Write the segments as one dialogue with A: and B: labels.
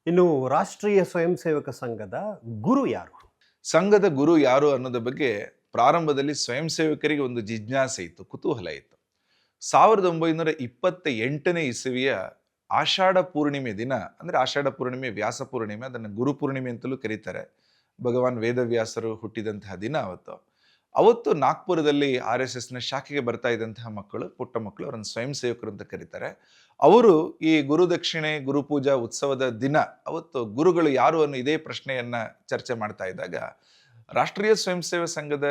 A: ಇನ್ನು ರಾಷ್ಟ್ರೀಯ ಸ್ವಯಂ ಸೇವಕ ಸಂಘದ ಗುರು ಯಾರು?
B: ಸಂಘದ ಗುರು ಯಾರು ಅನ್ನೋದ ಬಗ್ಗೆ ಪ್ರಾರಂಭದಲ್ಲಿ ಸ್ವಯಂ ಸೇವಕರಿಗೆ ಒಂದು ಜಿಜ್ಞಾಸೆ ಇತ್ತು, ಕುತೂಹಲ ಇತ್ತು. 1928ನೇ ಇಸವಿಯ ಆಷಾಢ ಪೂರ್ಣಿಮೆ ದಿನ, ಅಂದ್ರೆ ಆಷಾಢ ಪೂರ್ಣಿಮೆ ವ್ಯಾಸ ಪೂರ್ಣಿಮೆ, ಅದನ್ನು ಗುರು ಪೂರ್ಣಿಮೆ ಅಂತಲೂ ಕರೀತಾರೆ. ಭಗವಾನ್ ವೇದವ್ಯಾಸರು ಹುಟ್ಟಿದಂತಹ ದಿನ ಅವತ್ತು ನಾಗ್ಪುರದಲ್ಲಿ RSSನ ಶಾಖೆಗೆ ಬರ್ತಾ ಇದ್ದಂತಹ ಮಕ್ಕಳು, ಪುಟ್ಟ ಮಕ್ಕಳು, ಅವರನ್ನು ಸ್ವಯಂ ಸೇವಕರು ಅಂತ ಕರೀತಾರೆ. ಅವರು ಈ ಗುರುದಕ್ಷಿಣೆ ಗುರುಪೂಜಾ ಉತ್ಸವದ ದಿನ ಅವತ್ತು ಗುರುಗಳು ಯಾರು ಅನ್ನೋ ಇದೇ ಪ್ರಶ್ನೆಯನ್ನ ಚರ್ಚೆ ಮಾಡ್ತಾ ಇದ್ದಾಗ ರಾಷ್ಟ್ರೀಯ ಸ್ವಯಂ ಸೇವಾ ಸಂಘದ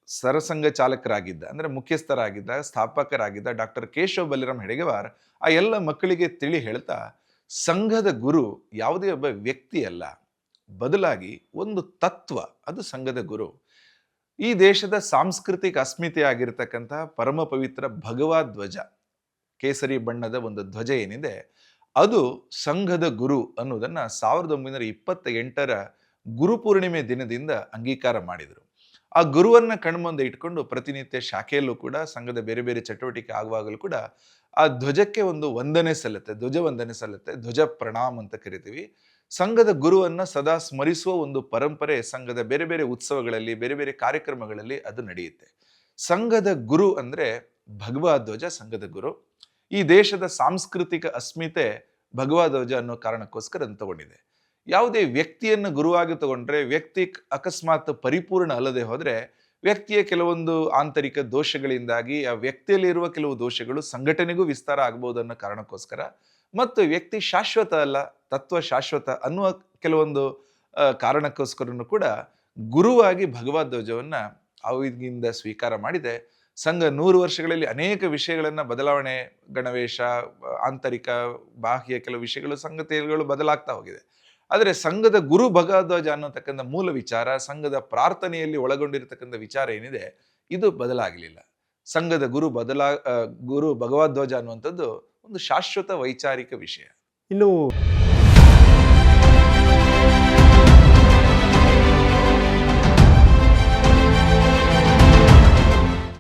B: ಸರಸಂಘ ಚಾಲಕರಾಗಿದ್ದ, ಅಂದ್ರೆ ಮುಖ್ಯಸ್ಥರಾಗಿದ್ದ, ಸ್ಥಾಪಕರಾಗಿದ್ದ ಡಾಕ್ಟರ್ ಕೇಶವ್ ಬಲಿರಾಮ್ ಹೆಡಗೇವಾರ್ ಆ ಎಲ್ಲ ಮಕ್ಕಳಿಗೆ ತಿಳಿ ಹೇಳ್ತಾ, ಸಂಘದ ಗುರು ಯಾವುದೇ ಒಬ್ಬ ವ್ಯಕ್ತಿ ಅಲ್ಲ, ಬದಲಾಗಿ ಒಂದು ತತ್ವ, ಅದು ಸಂಘದ ಗುರು. ಈ ದೇಶದ ಸಾಂಸ್ಕೃತಿಕ ಅಸ್ಮಿತೆ ಆಗಿರತಕ್ಕಂತಹ ಪರಮ ಪವಿತ್ರ ಭಗವಾ ಧ್ವಜ, ಕೇಸರಿ ಬಣ್ಣದ ಒಂದು ಧ್ವಜ ಏನಿದೆ, ಅದು ಸಂಘದ ಗುರು ಅನ್ನೋದನ್ನ 1928ರ ಗುರುಪೂರ್ಣಿಮೆ ದಿನದಿಂದ ಅಂಗೀಕಾರ ಮಾಡಿದರು. ಆ ಗುರುವನ್ನ ಕಣ್ಮುಂದೆ ಇಟ್ಕೊಂಡು ಪ್ರತಿನಿತ್ಯ ಶಾಖೆಯಲ್ಲೂ ಕೂಡ, ಸಂಘದ ಬೇರೆ ಬೇರೆ ಚಟುವಟಿಕೆ ಆಗುವಾಗಲೂ ಕೂಡ ಆ ಧ್ವಜಕ್ಕೆ ಒಂದು ವಂದನೆ ಸಲ್ಲುತ್ತೆ, ಧ್ವಜ ವಂದನೆ ಸಲ್ಲುತ್ತೆ, ಧ್ವಜ ಪ್ರಣಾಮ್ ಅಂತ ಕರಿತೀವಿ. ಸಂಘದ ಗುರುವನ್ನ ಸದಾ ಸ್ಮರಿಸುವ ಒಂದು ಪರಂಪರೆ ಸಂಘದ ಬೇರೆ ಬೇರೆ ಉತ್ಸವಗಳಲ್ಲಿ, ಬೇರೆ ಬೇರೆ ಕಾರ್ಯಕ್ರಮಗಳಲ್ಲಿ ಅದು ನಡೆಯುತ್ತೆ. ಸಂಘದ ಗುರು ಅಂದ್ರೆ ಭಗವಾ ಧ್ವಜ ಸಂಘದ ಗುರು. ಈ ದೇಶದ ಸಾಂಸ್ಕೃತಿಕ ಅಸ್ಮಿತೆ ಭಗವಾ ಧ್ವಜ ಅನ್ನೋ ಕಾರಣಕ್ಕೋಸ್ಕರ ಅದನ್ನು ತಗೊಂಡಿದೆ. ಯಾವುದೇ ವ್ಯಕ್ತಿಯನ್ನು ಗುರುವಾಗಿ ತಗೊಂಡ್ರೆ ವ್ಯಕ್ತಿ ಅಕಸ್ಮಾತ್ ಪರಿಪೂರ್ಣ ಅಲ್ಲದೆ ಹೋದ್ರೆ ವ್ಯಕ್ತಿಯ ಕೆಲವೊಂದು ಆಂತರಿಕ ದೋಷಗಳಿಂದಾಗಿ ಆ ವ್ಯಕ್ತಿಯಲ್ಲಿರುವ ಕೆಲವು ದೋಷಗಳು ಸಂಘಟನೆಗೂ ವಿಸ್ತಾರ ಆಗಬಹುದು ಅನ್ನೋ ಕಾರಣಕ್ಕೋಸ್ಕರ, ಮತ್ತು ವ್ಯಕ್ತಿ ಶಾಶ್ವತ ಅಲ್ಲ, ತತ್ವ ಶಾಶ್ವತ ಅನ್ನುವ ಕೆಲವೊಂದು ಕಾರಣಕ್ಕೋಸ್ಕರನು ಕೂಡ ಗುರುವಾಗಿ ಭಗವಾ ಧ್ವಜವನ್ನ ಅವಾಗಿಂದ ಸ್ವೀಕಾರ ಮಾಡಿದೆ. ಸಂಘ 100 ವರ್ಷಗಳಲ್ಲಿ ಅನೇಕ ವಿಷಯಗಳನ್ನ ಬದಲಾವಣೆ, ಗಣವೇಶ, ಆಂತರಿಕ ಬಾಹ್ಯ ಕೆಲವು ವಿಷಯಗಳು, ಸಂಗತಿಗಳು ಬದಲಾಗ್ತಾ ಹೋಗಿದೆ. ಆದರೆ ಸಂಘದ ಗುರು ಭಗವಧ್ವಜ ಅನ್ನತಕ್ಕಂಥ ಮೂಲ ವಿಚಾರ, ಸಂಘದ ಪ್ರಾರ್ಥನೆಯಲ್ಲಿ ಒಳಗೊಂಡಿರತಕ್ಕಂಥ ವಿಚಾರ ಏನಿದೆ, ಇದು ಬದಲಾಗಲಿಲ್ಲ. ಸಂಘದ ಗುರು ಭಗವಧ್ವಜ ಅನ್ನುವಂಥದ್ದು ಒಂದು ಶಾಶ್ವತ ವೈಚಾರಿಕ ವಿಷಯ.
A: ಇನ್ನು